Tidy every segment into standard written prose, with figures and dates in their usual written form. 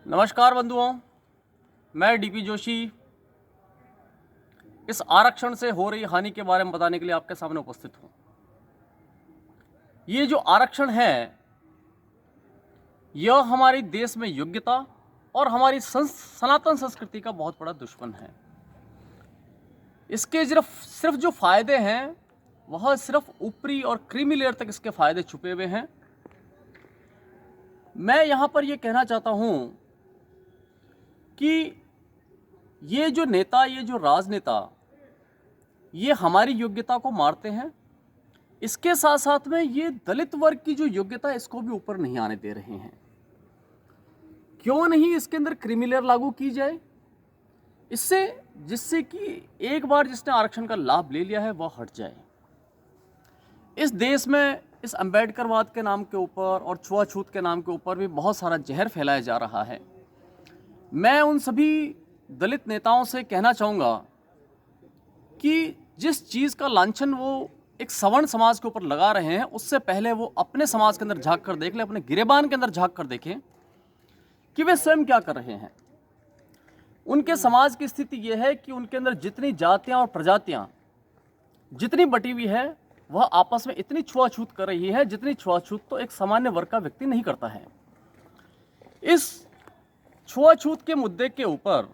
नमस्कार बंधुओं, मैं डीपी जोशी इस आरक्षण से हो रही हानि के बारे में बताने के लिए आपके सामने उपस्थित हूं। ये जो आरक्षण है, यह हमारे देश में योग्यता और हमारी सनातन संस्कृति का बहुत बड़ा दुश्मन है। इसके सिर्फ जो फायदे हैं वह सिर्फ ऊपरी और क्रीमी लेयर तक इसके फायदे छुपे हुए हैं। मैं यहां पर यह कहना चाहता हूं कि ये जो नेता, ये जो राजनेता, ये हमारी योग्यता को मारते हैं। इसके साथ साथ में ये दलित वर्ग की जो योग्यता है इसको भी ऊपर नहीं आने दे रहे हैं। क्यों नहीं इसके अंदर क्रीमी लेयर लागू की जाए, जिससे कि एक बार जिसने आरक्षण का लाभ ले लिया है वह हट जाए। इस देश में इस अंबेडकरवाद के नाम के ऊपर और छुआछूत के नाम के ऊपर भी बहुत सारा जहर फैलाया जा रहा है। मैं उन सभी दलित नेताओं से कहना चाहूँगा कि जिस चीज़ का लांछन वो एक सवर्ण समाज के ऊपर लगा रहे हैं, उससे पहले वो अपने समाज के अंदर झांक कर देख लें, अपने गिरेबान के अंदर झांक कर देखें कि वे स्वयं क्या कर रहे हैं। उनके समाज की स्थिति यह है कि उनके अंदर जितनी जातियाँ और प्रजातियाँ जितनी बटी हुई है, वह आपस में इतनी छुआछूत कर रही है जितनी छुआछूत तो एक सामान्य वर्ग का व्यक्ति नहीं करता है। इस छुआछूत के मुद्दे के ऊपर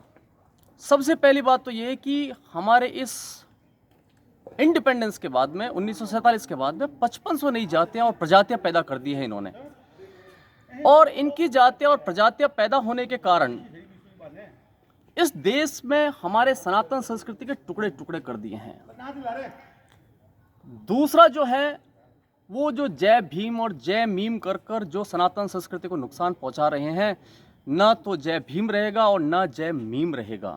सबसे पहली बात तो ये है कि हमारे इस इंडिपेंडेंस के बाद में 1947 के बाद में 5500 नई जातियां और प्रजातियां पैदा कर दी हैं इन्होंने, और इनकी जातियां और प्रजातियां पैदा होने के कारण इस देश में हमारे सनातन संस्कृति के टुकड़े टुकड़े कर दिए हैं। दूसरा जो है वो जो जय भीम और जय मीम कर कर जो सनातन संस्कृति को नुकसान पहुंचा रहे हैं, ना तो जय भीम रहेगा और ना जय मीम रहेगा।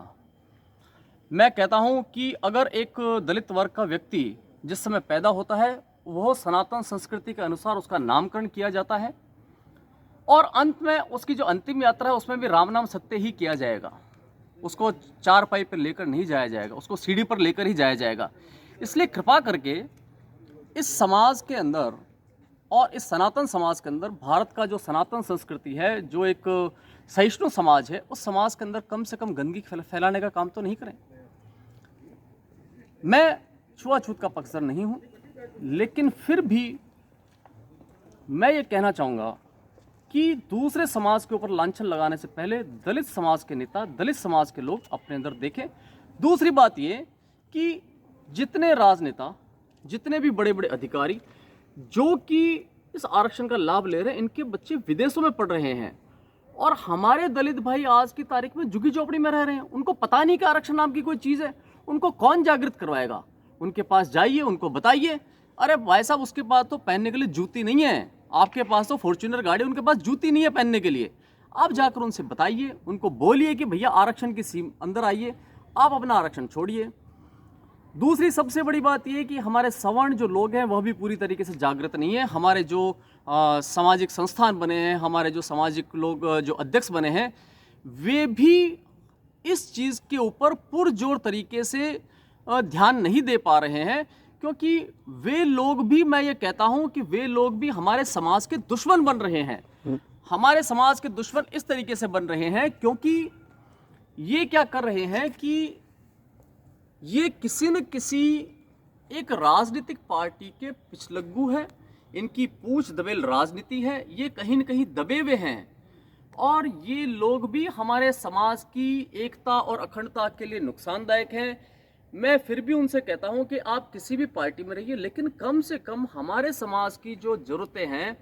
मैं कहता हूं कि अगर एक दलित वर्ग का व्यक्ति जिस समय पैदा होता है, वह सनातन संस्कृति के अनुसार उसका नामकरण किया जाता है और अंत में उसकी जो अंतिम यात्रा है उसमें भी राम नाम सत्य ही किया जाएगा। उसको चारपाई पर लेकर नहीं जाया जाएगा, उसको सीढ़ी पर लेकर ही जाया जाएगा। इसलिए कृपा करके इस समाज के अंदर और इस सनातन समाज के अंदर भारत का जो सनातन संस्कृति है, जो एक सहिष्णु समाज है, उस समाज के अंदर कम से कम गंदगी फैलाने का काम तो नहीं करें। मैं छुआछूत का पक्षधर नहीं हूं, लेकिन फिर भी मैं ये कहना चाहूँगा कि दूसरे समाज के ऊपर लांछन लगाने से पहले दलित समाज के नेता, दलित समाज के लोग अपने अंदर देखें। दूसरी बात ये कि जितने राजनेता, जितने भी बड़े बड़े अधिकारी जो कि इस आरक्षण का लाभ ले रहे हैं, इनके बच्चे विदेशों में पढ़ रहे हैं और हमारे दलित भाई आज की तारीख में झुग्गी झोपड़ी में रह रहे हैं। उनको पता नहीं कि आरक्षण नाम की कोई चीज़ है। उनको कौन जागृत करवाएगा? उनके पास जाइए, उनको बताइए, अरे भाई साहब उसके पास तो पहनने के लिए जूती नहीं है, आपके पास तो फॉर्च्यूनर गाड़ी, उनके पास जूती नहीं है पहनने के लिए। आप जाकर उनसे बताइए, उनको बोलिए कि भैया आरक्षण की सीम अंदर आइए, आप अपना आरक्षण छोड़िए। दूसरी सबसे बड़ी बात यह कि हमारे सवर्ण जो लोग हैं वह भी पूरी तरीके से जागृत नहीं है। हमारे जो सामाजिक संस्थान बने हैं, हमारे जो सामाजिक लोग जो अध्यक्ष बने हैं, वे भी इस चीज़ के ऊपर पुरजोर तरीके से ध्यान नहीं दे पा रहे हैं, क्योंकि वे लोग भी, मैं ये कहता हूं कि वे लोग भी हमारे समाज के दुश्मन बन रहे हैं। हमारे समाज के दुश्मन इस तरीके से बन रहे हैं क्योंकि ये क्या कर रहे हैं कि ये किसी न किसी एक राजनीतिक पार्टी के पिछलग्गू हैं। इनकी पूंछ दबेल राजनीति है, ये कहीं न कहीं दबे हुए हैं और ये लोग भी हमारे समाज की एकता और अखंडता के लिए नुकसानदायक हैं। मैं फिर भी उनसे कहता हूं कि आप किसी भी पार्टी में रहिए, लेकिन कम से कम हमारे समाज की जो ज़रूरतें हैं,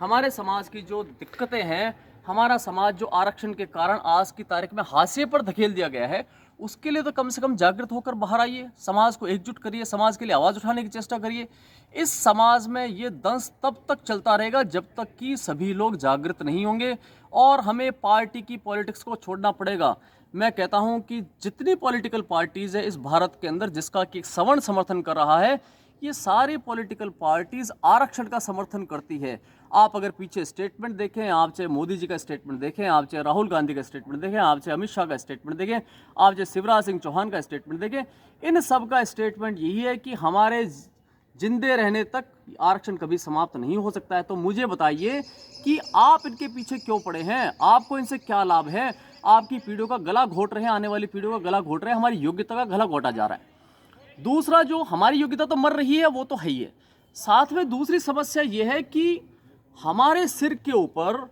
हमारे समाज की जो दिक्कतें हैं, हमारा समाज जो आरक्षण के कारण आज की तारीख में हाशिए पर धकेल दिया गया है, उसके लिए तो कम से कम जागृत होकर बाहर आइए, समाज को एकजुट करिए, समाज के लिए आवाज़ उठाने की चेष्टा करिए। इस समाज में ये दंश तब तक चलता रहेगा जब तक कि सभी लोग जागृत नहीं होंगे और हमें पार्टी की पॉलिटिक्स को छोड़ना पड़ेगा। मैं कहता हूं कि जितनी पॉलिटिकल पार्टीज़ है इस भारत के अंदर जिसका कि सवर्ण समर्थन कर रहा है, ये सारी पॉलिटिकल पार्टीज़ आरक्षण का समर्थन करती है। आप अगर पीछे स्टेटमेंट देखें, आप चाहे मोदी जी का स्टेटमेंट देखें, आप चाहे राहुल गांधी का स्टेटमेंट देखें, आप चाहे अमित शाह का स्टेटमेंट देखें, आप चाहे शिवराज सिंह चौहान का स्टेटमेंट देखें, इन सब का स्टेटमेंट यही है कि हमारे जिंदे रहने तक आरक्षण कभी समाप्त नहीं हो सकता है। तो मुझे बताइए कि आप इनके पीछे क्यों पड़े हैं, आपको इनसे क्या लाभ है? आपकी पीढ़ियों का गला घोट रहे हैं, आने वाली पीढ़ियों का गला घोट रहे हैं, हमारी योग्यता का गला घोटा जा रहा है। दूसरा, जो हमारी योग्यता तो मर रही है वो तो है ही है, साथ में दूसरी समस्या ये है कि हमारे सिर के ऊपर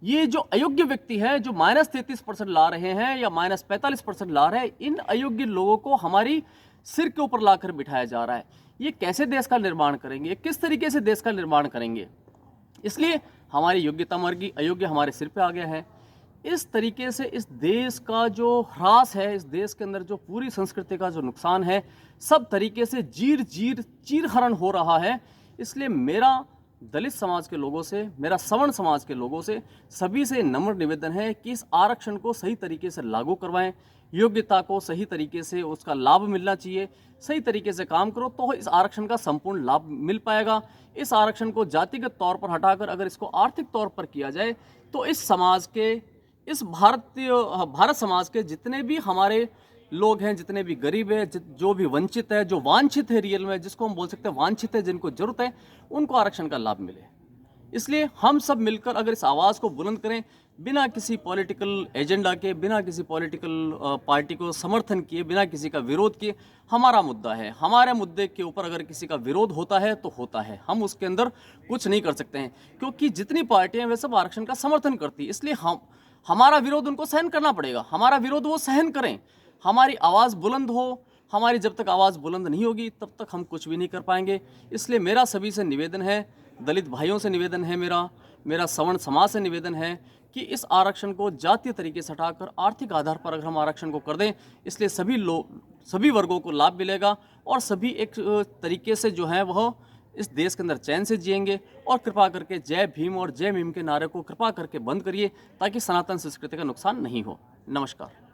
ये जो अयोग्य व्यक्ति हैं, जो -33% ला रहे हैं या -45% ला रहे हैं, इन अयोग्य लोगों को हमारी सिर के ऊपर लाकर बिठाया जा रहा है। ये कैसे देश का निर्माण करेंगे, किस तरीके से देश का निर्माण करेंगे? इसलिए हमारी योग्यता मर गई, अयोग्य हमारे सिर पे आ गया है। इस तरीके से इस देश का जो ह्रास है, इस देश के अंदर जो पूरी संस्कृति का जो नुकसान है, सब तरीके से चीरहरण हो रहा है। इसलिए मेरा दलित समाज के लोगों से, मेरा सवर्ण समाज के लोगों से, सभी से नम्र निवेदन है कि इस आरक्षण को सही तरीके से लागू करवाएं, योग्यता को सही तरीके से उसका लाभ मिलना चाहिए, सही तरीके से काम करो तो इस आरक्षण का संपूर्ण लाभ मिल पाएगा। इस आरक्षण को जातिगत तौर पर हटाकर अगर इसको आर्थिक तौर पर किया जाए तो इस समाज के, इस भारत समाज के जितने भी हमारे लोग हैं, जितने भी गरीब है, जो भी वंचित है, जो वांछित है, रियल में जिसको हम बोल सकते हैं वांछित है, जिनको जरूरत है, उनको आरक्षण का लाभ मिले। इसलिए हम सब मिलकर अगर इस आवाज़ को बुलंद करें, बिना किसी पॉलिटिकल एजेंडा के, बिना किसी पॉलिटिकल पार्टी को समर्थन किए, बिना किसी का विरोध किए, हमारा मुद्दा है, हमारे मुद्दे के ऊपर अगर किसी का विरोध होता है तो होता है, हम उसके अंदर कुछ नहीं कर सकते हैं, क्योंकि जितनी पार्टियां वे सब आरक्षण का समर्थन करती, इसलिए हमारा विरोध उनको सहन करना पड़ेगा, हमारा विरोध वो सहन करें, हमारी आवाज़ बुलंद हो। हमारी जब तक आवाज़ बुलंद नहीं होगी तब तक हम कुछ भी नहीं कर पाएंगे। इसलिए मेरा सभी से निवेदन है, दलित भाइयों से निवेदन है, मेरा सवर्ण समाज से निवेदन है कि इस आरक्षण को जातीय तरीके से हटाकर आर्थिक आधार पर अगर हम आरक्षण को कर दें, इसलिए सभी वर्गों को लाभ मिलेगा और सभी एक तरीके से जो है वह इस देश के अंदर चैन से जिएंगे। और कृपा करके जय भीम और जय मीम के नारे को कृपा करके बंद करिए ताकि सनातन संस्कृति का नुकसान नहीं हो। नमस्कार।